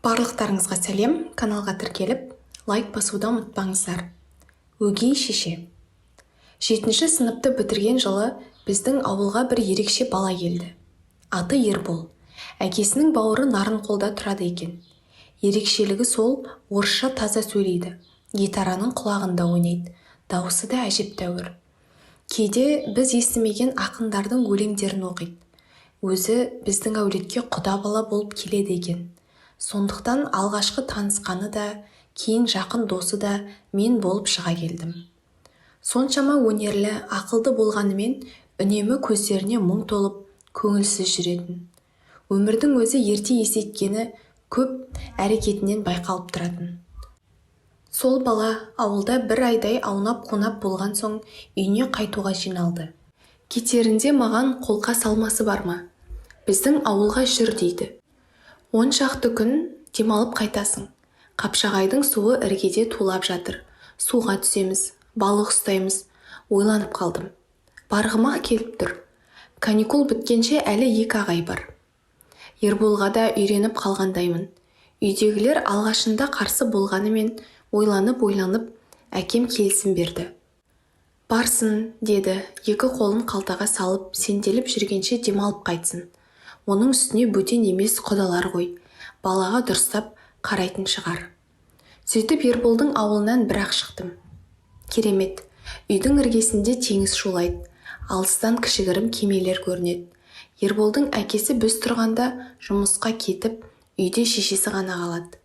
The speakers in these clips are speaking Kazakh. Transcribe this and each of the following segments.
Барлықтарыңызға сәлем, каналға тіркеліп, лайк басуды ұмытпаңыздар. Өгей шеше. 7-ші сыныпты бітірген жылы біздің ауылға бір ерекше бала келді. Аты Ербол. Әкесінің бауыры Нарынқолда тұрады екен. Ерекшелігі сол, орысша таза сөйлейді. Гитараның құлағында ойнайды. Дауысы да әжептәуір. Кейде біз естімеген ақындардың өлеңдерін оқиды. Өзі біздің әулетке құда бала болып келеді екен. Сондықтан алғашқы танысқаны да, кейін жақын досы да мен болып шыға келдім. Соншама өнерлі, ақылды болғанымен, үнемі көздеріне мұң толып, көңілсіз жүретін. Өмірдің өзі ерте есейткені көп әрекетінен байқалып тұратын. Сол бала ауылда бір айдай аунап-қунап болған соң үйіне қайтуға жиналды. Кетерінде маған қолқа салмасы бар ма? Біздің ауылға жүр дейді. 10 шақты күн демалып қайтасың. Қапшағайдың суы іргеде тулап жатыр. Суға түсеміз, балық ұстаймыз. Ойланып қалдым. Барғыма келіп тұр. Каникул біткенше әлі 2 ағай бар. Ерболға да үйреніп қалғандаймын. Үйдегілер алғашында қарсы болғанымен ойланып әкем келісім берді. Барсын, деді, 2 қолын қалтаға салып, сенделіп жүргенше демалып қайтсын. Оның үстіне бөтен емес құдалар ғой, балаға дұрыстап қарайтын шығар. Сөйтіп Ерболдың ауылынан бір-ақ шықтым. Керемет, үйдің іргесінде теңіз шулайды, алыстан кішігірім кемелер көрінеді. Ерболдың әкесі біз тұрғанда жұмысқа кетіп, үйде шешесі ғана қалады.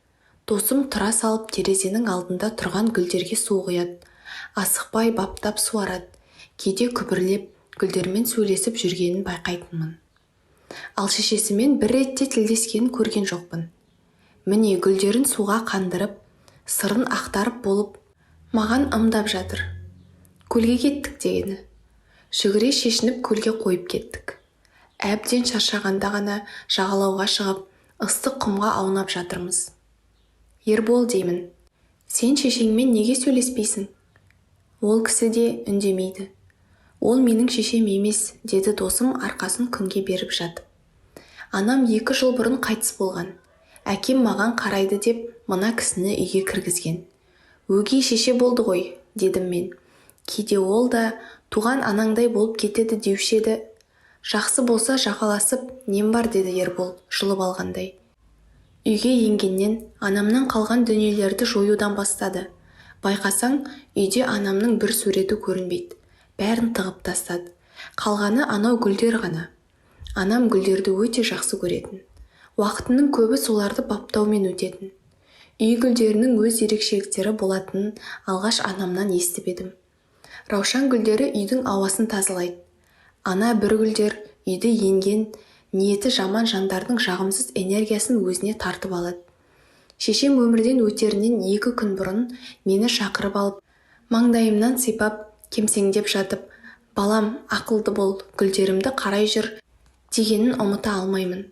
Досым тұра салып терезенің алдында тұрған гүлдерге су құяды. Асықпай баптап суарады. Кейде күбірлеп, гүлдермен сөйлесіп жүргенін байқайтынмын. Ал шешесімен бір ретте тілдескенін көрген жоқпын. Міне гүлдерін суға қандырып, сырын ақтарып болып, маған ымдап жатыр. Көлге кеттік дегені. Жүгіре шешініп көлге қойып кеттік. Әбден шаршағанда ғана жағалауға шығып, ыстық құмға аунап жатырмыз. Ербол деймін. Сен шешеңмен неге сөйлеспейсің? Ол кісі де үндемейді. Ол менің шешем емес, деді досым арқасын күнге беріп жатып. Анам 2 жыл бұрын қайтыс болған. Әкем маған қарайды деп, мына кісіні үйге кіргізген. Өгей шеше болды ғой, дедім мен. Кейде ол да туған анаңдай болып кетеді деуші еді. Жақсы болса жағаласып, нем бар, деді Ербол, жұлып алғандай. Үйге енгеннен анамнан қалған дүниелерді жоюдан бастады. Байқасаң, үйде анамның бір суреті көрінбейді. Бәрін тығып тастады. Қалғаны анау гүлдер ғана. Анам гүлдерді өте жақсы көретін. Уақытының көбі соларды баптаумен өтетін. Үй гүлдерінің өз ерекшеліктері болатынын алғаш анамнан естіп едім. Раушан гүлдері үйдің ауасын тазалайды. Ана бір гүлдер үйді енген, ниеті жаман жандардың жағымсыз энергиясын өзіне тартып алады. Шешем өмірден өтерінен 2 күн бұрын мені шақырып алып, маңдайымнан сипап, кемсеңдеп жатып, балам, ақылды бол, гүлдерімді қарай жүр, дегенін ұмыта алмаймын.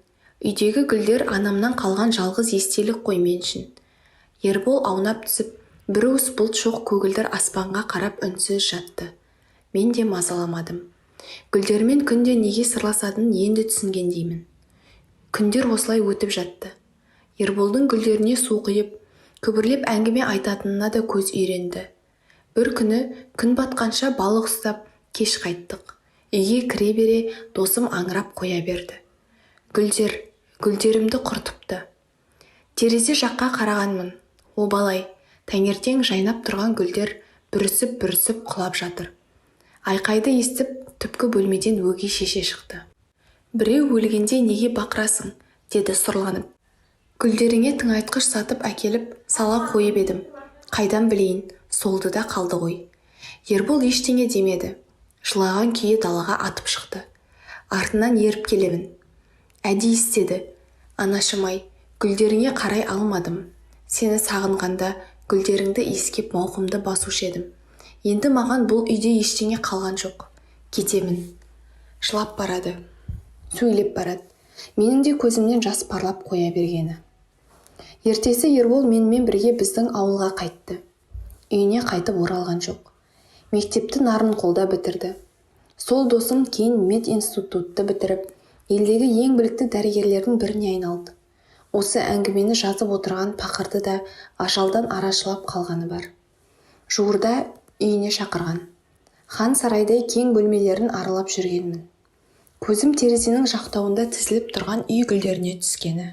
Үйдегі гүлдер анамнан қалған жалғыз естелік қой мен үшін. Ербол аунап түсіп, бір уыс бұлт шоқ көгілдір аспанға қарап үнсіз жатты. Мен де мазаламадым. Гүлдермен күнде неге сырласатынын енді түсінгендеймін. Күндер осылай өтіп жатты. Ерболдың гүлдеріне су құйып, күбірлеп әңгіме айтатынына да көз үйренді. Бір күні күн батқанша балық ұстап кеш қайттық. Үйге кіре бере досым аңырап қоя берді. Гүлдерімді құртыпты. Терезе жаққа қарағанмын. Обалай, таңертең жайнап тұрған гүлдер бүрісіп құлап жатыр. Айқайды естіп, түпкі бөлмеден өгей шеше шықты. Біреу өлгенде неге бақырасың, деді сұрланып. Гүлдеріңе тыңайтқыш сатып әкеліп, сала қойып едім. Қайдан білейін, солды да қалды ғой. Ербол ештеңе демеді. Жылаған күйі далаға атып шықты. Артынан еріп келемін. Әдейі істеді. Анашым-ай, гүлдеріңе қарай алмадым. Сені сағынғанда гүлдеріңді иіскеп мауқымды басушы едім. Енді маған бұл үйде ештеңе қалған жоқ. Кетемін. Жылап барады. Сөйлеп барады. Менің де көзімнен жас парлап қоя бергені. Ертесі Ербол менімен бірге біздің ауылға қайтты. Үйіне қайтып оралған жоқ. Мектепті Нарынқолда бітірді. Сол досым кейін мединститутты бітіріп, елдегі ең білікті дәрігерлердің біріне айналды. осы әңгімені жазып отырған пақырды да ажалдан арашалап қалғаны бар. Жуырда үйіне шақырған. Хан сарайдай кең бөлмелерін аралап жүргенмін. Көзім терезенің жақтауында тізіліп тұрған үй гүлдеріне түскені.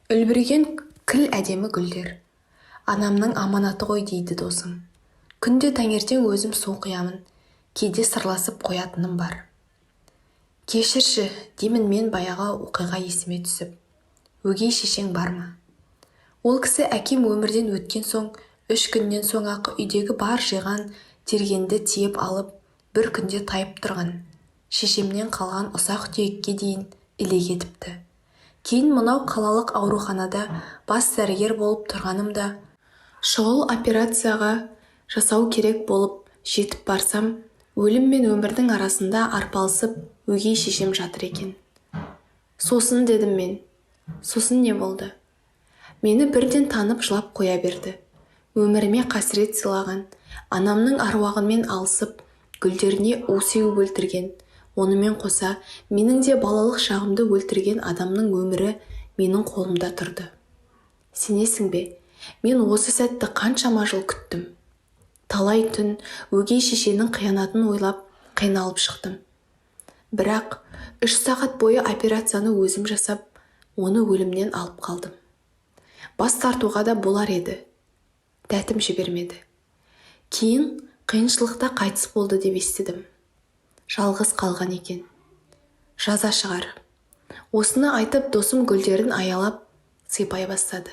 Үлбіреген кіл әдемі гүлдер. Анамның аманаты ғой дейді досым. Күнде таңертең өзім су құямын, кейде сырласып қоятыным бар. Кешірші, деймін мен баяғы оқиға есіме түсіп. Өгей шешең бар ма? Ол кісі әкем өмірден өткен соң, 3 күннен соң ақ үйдегі бар жиған тергенді тиеп алып, бір күнде тайып тұрған. Шешемнен қалған ұсақ түйекке дейін иле кетіпті. Кейін мынау қалалық ауруханада бас дәрігер болып тұрғанымда, шұғыл операцияға жасау керек болып жетіп барсам, өлім мен өмірдің арасында арпалысып өгей шешем жатыр екен. Сосын дедім мен. Сосын не болды? Мені бірден танып жылап қоя берді. Өміріме қасірет сыйлаған, анамның аруағымен алысып, гүлдеріне у сеуіп өлтірген, онымен қоса менің де балалық шағымды өлтірген адамның өмірі менің қолымда тұрды. Сенесің бе? Мен осы сәтті қаншама жыл күттім. Талай түн өгей шешенің қиянатын ойлап қиналып шықтым. Бірақ 3 сағат бойы операцияны өзім жасап, оны өлімнен алып қалдым. Бас тартуға да болар еді. Дәтім жібермеді. Кейін қиыншылықта қайтыс болды деп естідім. Жалғыз қалған екен. Жаза шығар. Осыны айтып досым гүлдерін аялап сыйпай бастады.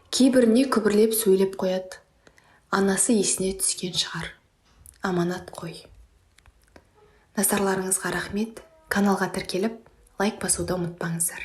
Кейбіріне күбірлеп сөйлеп қояды. Анасы есіне түскен шығар. Аманат қой. Назарларыңызға рахмет. Каналға тіркеліп, лайк басуды ұмытпаңыздар.